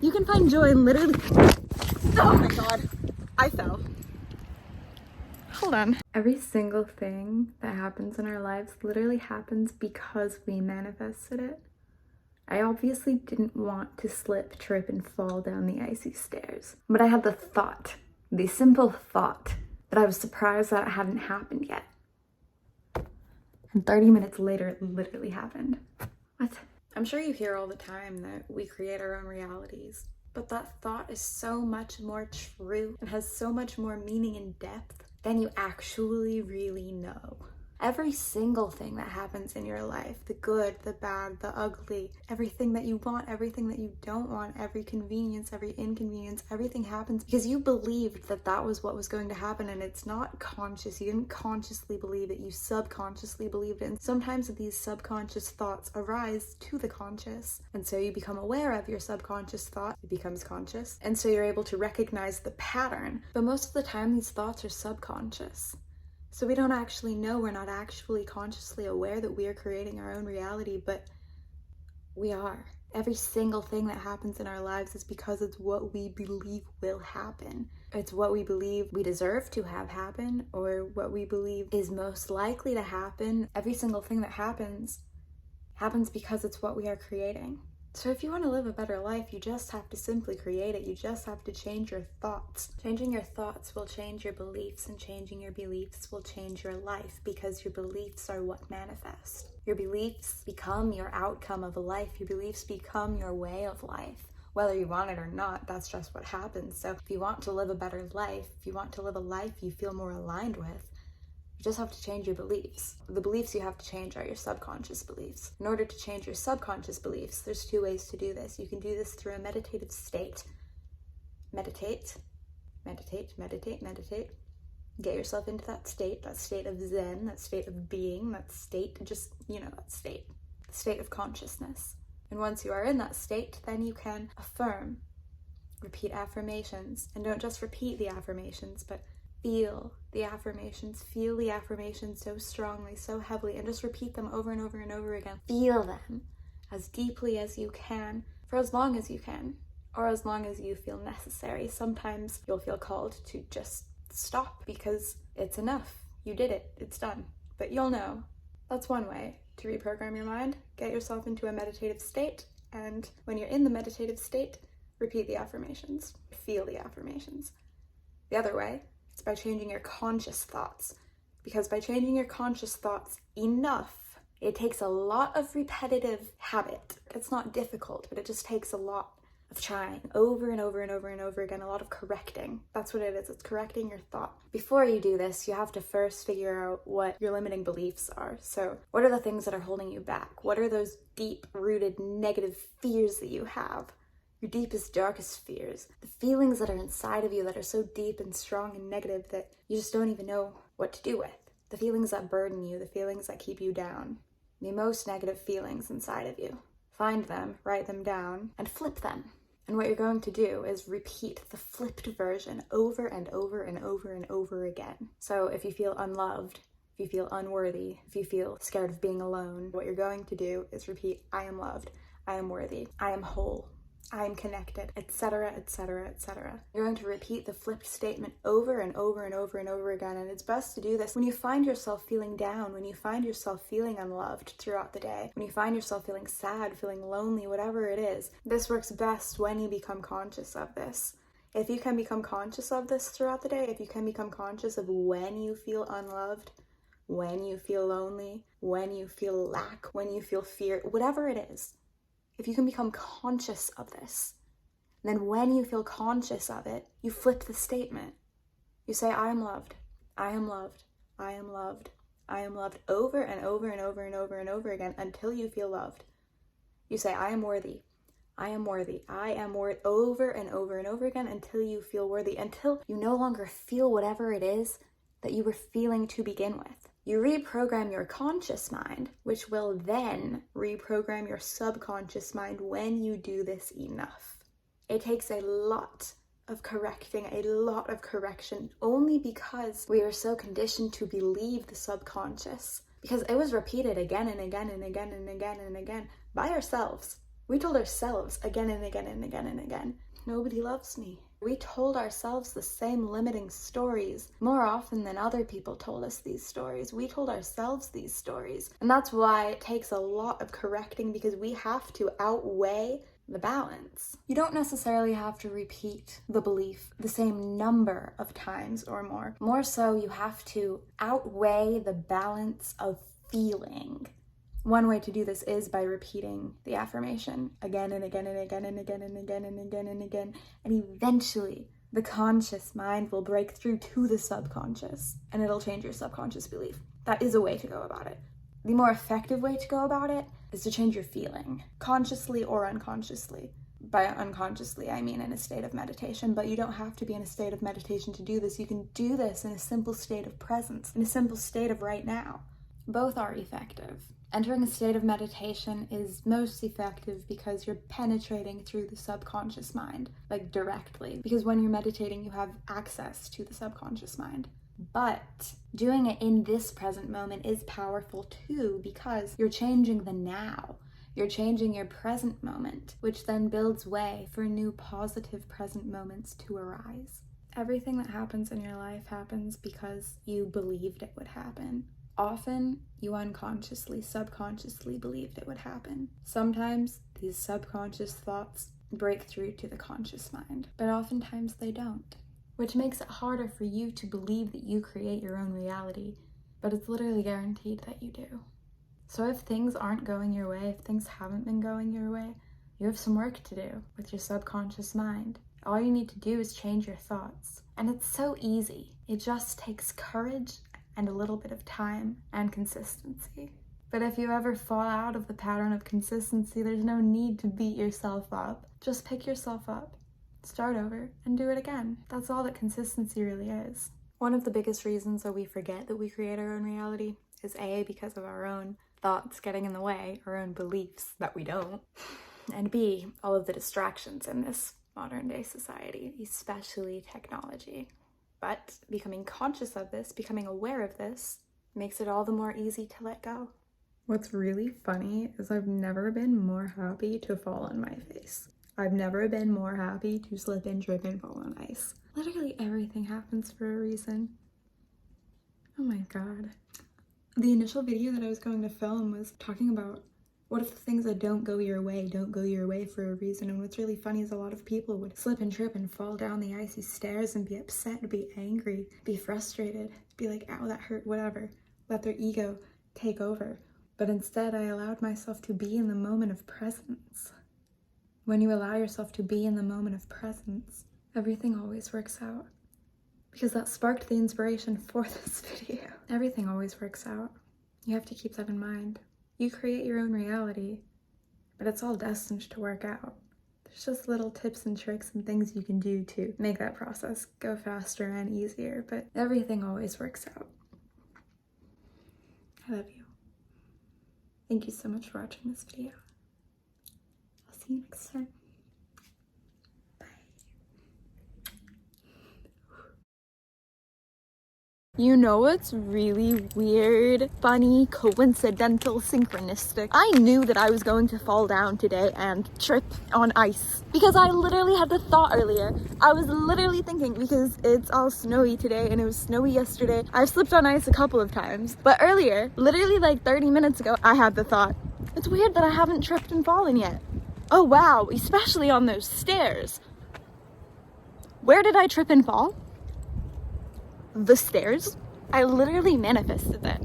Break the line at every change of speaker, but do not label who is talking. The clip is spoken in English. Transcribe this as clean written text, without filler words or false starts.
You can find joy in literally... Oh my god, I fell. Hold on. Every single thing that happens in our lives literally happens because we manifested it. I obviously didn't want to slip, trip, and fall down the icy stairs, but I had the thought, the simple thought, that I was surprised that it hadn't happened yet. And 30 minutes later, it literally happened. What? I'm sure you hear all the time that we create our own realities, but that thought is so much more true and has so much more meaning and depth than you actually really know. Every single thing that happens in your life, the good, the bad, the ugly, everything that you want, everything that you don't want, every convenience, every inconvenience, everything happens because you believed that that was what was going to happen, and it's not conscious. You didn't consciously believe it, you subconsciously believed it. And sometimes these subconscious thoughts arise to the conscious, and so you become aware of your subconscious thought, it becomes conscious, and so you're able to recognize the pattern. But most of the time these thoughts are subconscious. So we don't actually know, we're not actually consciously aware that we are creating our own reality, but we are. Every single thing that happens in our lives is because it's what we believe will happen. It's what we believe we deserve to have happen, or what we believe is most likely to happen. Every single thing that happens because it's what we are creating. So if you want to live a better life, you just have to simply create it. You just have to change your thoughts. Changing your thoughts will change your beliefs, and changing your beliefs will change your life, because your beliefs are what manifest. Your beliefs become your outcome of life. Your beliefs become your way of life. Whether you want it or not, that's just what happens. So if you want to live a better life, if you want to live a life you feel more aligned with, you just have to change your beliefs. The beliefs you have to change are your subconscious beliefs. In order to change your subconscious beliefs, there's two ways to do this. You can do this through a meditative state. Meditate, meditate, meditate, meditate. Get yourself into that state of zen, that state of being, that state, just, that state. The state of consciousness. And once you are in that state, then you can affirm, repeat affirmations. And don't just repeat the affirmations, but feel the affirmations so strongly, so heavily, and just repeat them over and over and over again. Feel them as deeply as you can, for as long as you can, or as long as you feel necessary. Sometimes you'll feel called to just stop because it's enough. You did it, it's done. But you'll know. That's one way to reprogram your mind. Get yourself into a meditative state, and when you're in the meditative state, repeat the affirmations. Feel the affirmations. The other way, it's by changing your conscious thoughts, because by changing your conscious thoughts enough, it takes a lot of repetitive habit. It's not difficult, but it just takes a lot of trying over and over and over and over again, a lot of correcting. That's what it is. It's correcting your thought. Before you do this, you have to first figure out what your limiting beliefs are. So what are the things that are holding you back? What are those deep-rooted negative fears that you have? Your deepest, darkest fears, the feelings that are inside of you that are so deep and strong and negative that you just don't even know what to do with. The feelings that burden you, the feelings that keep you down, the most negative feelings inside of you. Find them, write them down, and flip them. And what you're going to do is repeat the flipped version over and over and over and over again. So if you feel unloved, if you feel unworthy, if you feel scared of being alone, what you're going to do is repeat, I am loved, I am worthy, I am whole, I am connected, etc., etc., etc. You're going to repeat the flipped statement over and over and over and over again, and it's best to do this when you find yourself feeling down, when you find yourself feeling unloved throughout the day, when you find yourself feeling sad, feeling lonely, whatever it is. This works best when you become conscious of this. If you can become conscious of this throughout the day, if you can become conscious of when you feel unloved, when you feel lonely, when you feel lack, when you feel fear, whatever it is, if you can become conscious of this, then when you feel conscious of it, you flip the statement. You say, I am loved, I am loved, I am loved, I am loved, over and over and over and over and over again until you feel loved. You say, I am worthy, I am worthy, I am worthy, over and over and over again until you feel worthy, until you no longer feel whatever it is that you were feeling to begin with. You reprogram your conscious mind, which will then reprogram your subconscious mind when you do this enough. It takes a lot of correcting, a lot of correction, only because we are so conditioned to believe the subconscious. Because it was repeated again and again and again and again and again by ourselves. We told ourselves again and again and again and again, nobody loves me. We told ourselves the same limiting stories more often than other people told us these stories. We told ourselves these stories. And that's why it takes a lot of correcting, because we have to outweigh the balance. You don't necessarily have to repeat the belief the same number of times or more. More so, you have to outweigh the balance of feeling. One way to do this is by repeating the affirmation again and again and again and again and again and again and again. And eventually, the conscious mind will break through to the subconscious and it'll change your subconscious belief. That is a way to go about it. The more effective way to go about it is to change your feeling, consciously or unconsciously. By unconsciously, I mean in a state of meditation, but you don't have to be in a state of meditation to do this. You can do this in a simple state of presence, in a simple state of right now. Both are effective. Entering a state of meditation is most effective because you're penetrating through the subconscious mind, like directly. Because when you're meditating, you have access to the subconscious mind. But doing it in this present moment is powerful too, because you're changing the now. You're changing your present moment, which then builds way for new positive present moments to arise. Everything that happens in your life happens because you believed it would happen. Often, you unconsciously, subconsciously believed it would happen. Sometimes, these subconscious thoughts break through to the conscious mind, but oftentimes they don't, which makes it harder for you to believe that you create your own reality, but it's literally guaranteed that you do. So if things aren't going your way, if things haven't been going your way, you have some work to do with your subconscious mind. All you need to do is change your thoughts. And it's so easy. It just takes courage and a little bit of time and consistency. But if you ever fall out of the pattern of consistency, there's no need to beat yourself up. Just pick yourself up, start over, and do it again. That's all that consistency really is. One of the biggest reasons that we forget that we create our own reality is A, because of our own thoughts getting in the way, our own beliefs that we don't, and B, all of the distractions in this modern day society, especially technology. But becoming conscious of this, becoming aware of this, makes it all the more easy to let go. What's really funny is I've never been more happy to fall on my face. I've never been more happy to slip and trip and fall on ice. Literally everything happens for a reason. Oh my god. The initial video that I was going to film was talking about what if the things that don't go your way for a reason. And what's really funny is a lot of people would slip and trip and fall down the icy stairs and be upset, be angry, be frustrated, be like, ow, that hurt, whatever. Let their ego take over. But instead, I allowed myself to be in the moment of presence. When you allow yourself to be in the moment of presence, everything always works out. Because that sparked the inspiration for this video. Everything always works out. You have to keep that in mind. You create your own reality, but it's all destined to work out. There's just little tips and tricks and things you can do to make that process go faster and easier, but everything always works out. I love you. Thank you so much for watching this video. I'll see you next time. You know what's really weird, funny, coincidental, synchronistic? I knew that I was going to fall down today and trip on ice because I literally had the thought earlier. I was literally thinking, because it's all snowy today and it was snowy yesterday. I've slipped on ice a couple of times, but earlier, literally like 30 minutes ago, I had the thought, it's weird that I haven't tripped and fallen yet. Oh wow, especially on those stairs. Where did I trip and fall? The stairs. I literally manifested that.